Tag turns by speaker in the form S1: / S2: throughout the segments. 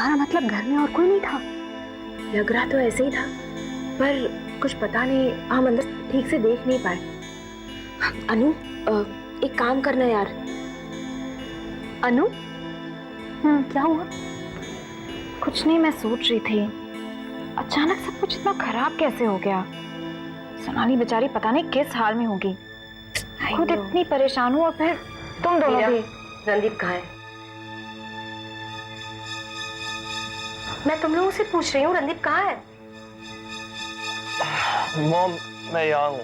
S1: तुम्हारा मतलब घर में और कोई नहीं था?
S2: लग रहा तो ऐसे ही था, पर कुछ पता नहीं, हम अंदर ठीक से देख नहीं पाए। अनु, एक काम करना यार।
S1: अनु? क्या हुआ? कुछ नहीं, मैं सोच रही थी अचानक सब कुछ इतना खराब कैसे हो गया। सोनाली बेचारी पता नहीं किस हाल में होगी, खुद इतनी परेशान हूँ और फिर तुम दोनों भी।
S2: रणदीप कहाँ है? मैं तुम लोगों से पूछ रही हूँ, रणदीप कहाँ है?
S3: मॉम, मैं यहाँ हूँ।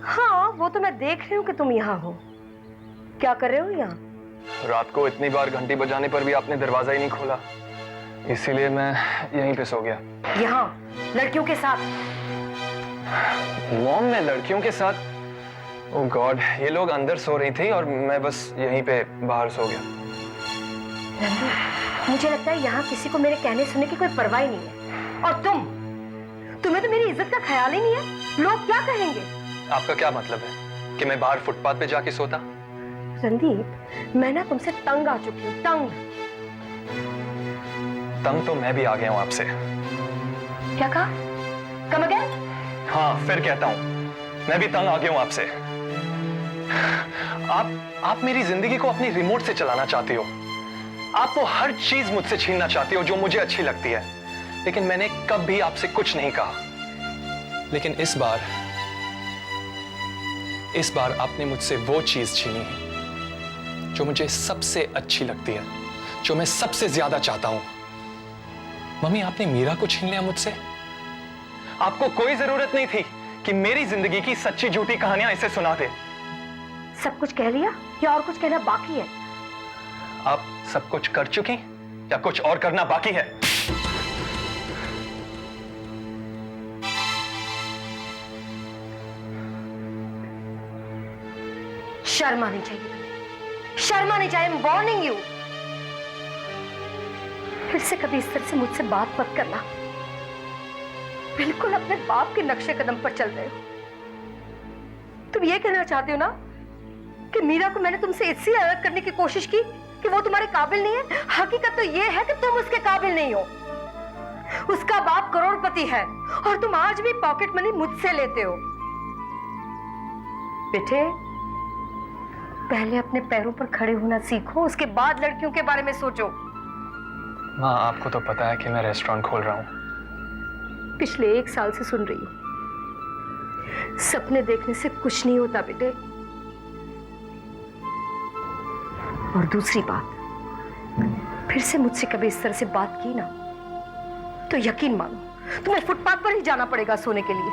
S2: हाँ, वो तो मैं देख रही हूँ कि तुम यहाँ हो। क्या कर रहे हो यहाँ?
S3: रात को इतनी बार घंटी बजाने पर भी आपने दरवाजा ही नहीं खोला, इसीलिए मैं यहीं पे सो गया।
S2: यहाँ लड़कियों के साथ?
S3: मॉम, मैं लड़कियों के साथ? ओह गॉड, ये लोग अंदर सो रही थी और मैं बस यहीं पे बाहर सो गया।
S2: रणदीप, मुझे लगता है यहाँ किसी को मेरे कहने सुनने की कोई परवाह ही नहीं है। और तुम्हें तो मेरी इज्जत का ख्याल ही नहीं है। लोग क्या कहेंगे?
S3: आपका क्या मतलब है कि मैं बाहर फुटपाथ पे जाके सोता?
S2: रणदीप, मैं ना तुमसे तंग आ चुकी हूँ, तंग।
S3: तंग तो मैं भी आ गया हूँ आपसे।
S2: क्या कहा? Come again?
S3: हाँ, फिर कहता हूँ, मैं भी तंग आ गया हूँ आपसे। आप मेरी जिंदगी को अपनी रिमोट से चलाना चाहती हो। आप वो हर चीज मुझसे छीनना चाहती हो जो मुझे अच्छी लगती है, लेकिन मैंने कभी आपसे कुछ नहीं कहा। लेकिन इस बार आपने मुझसे वो चीज छीनी है जो मुझे सबसे अच्छी लगती है, जो मैं सबसे ज्यादा चाहता हूं। मम्मी, आपने मीरा को छीन लिया मुझसे। आपको कोई जरूरत नहीं थी कि मेरी जिंदगी की सच्ची झूठी कहानियां इसे सुना दे।
S2: सब कुछ कह लिया या और कुछ कहना बाकी है?
S3: आप सब कुछ कर चुकी या कुछ और करना बाकी है?
S2: शर्म आनी चाहिए तुम्हें, शर्म आनी चाहिए। I'm warning you। फिर से कभी इस तरह से मुझसे बात मत करना। बिल्कुल अपने बाप के नक्शे कदम पर चल रहे हो। तुम ये कहना चाहते हो ना कि मीरा को मैंने तुमसे इससे अलग करने की कोशिश की कि वो तुम्हारे काबिल नहीं है? हकीकत तो ये है कि तुम उसके काबिल नहीं हो। उसका बाप करोड़पति है और तुम आज भी पॉकेट मनी मुझसे लेते हो। बेटे, पहले अपने पैरों पर खड़े होना सीखो, उसके बाद लड़कियों के बारे में सोचो।
S3: माँ, आपको तो पता है कि मैं रेस्टोरेंट खोल रहा हूँ।
S2: पिछले 1 साल से सुन रही हूँ। सपने देखने से कुछ नहीं होता बेटे। और दूसरी बात, फिर से मुझसे कभी इस तरह से बात की ना तो यकीन मानो तुम्हें फुटपाथ पर ही जाना पड़ेगा सोने के लिए।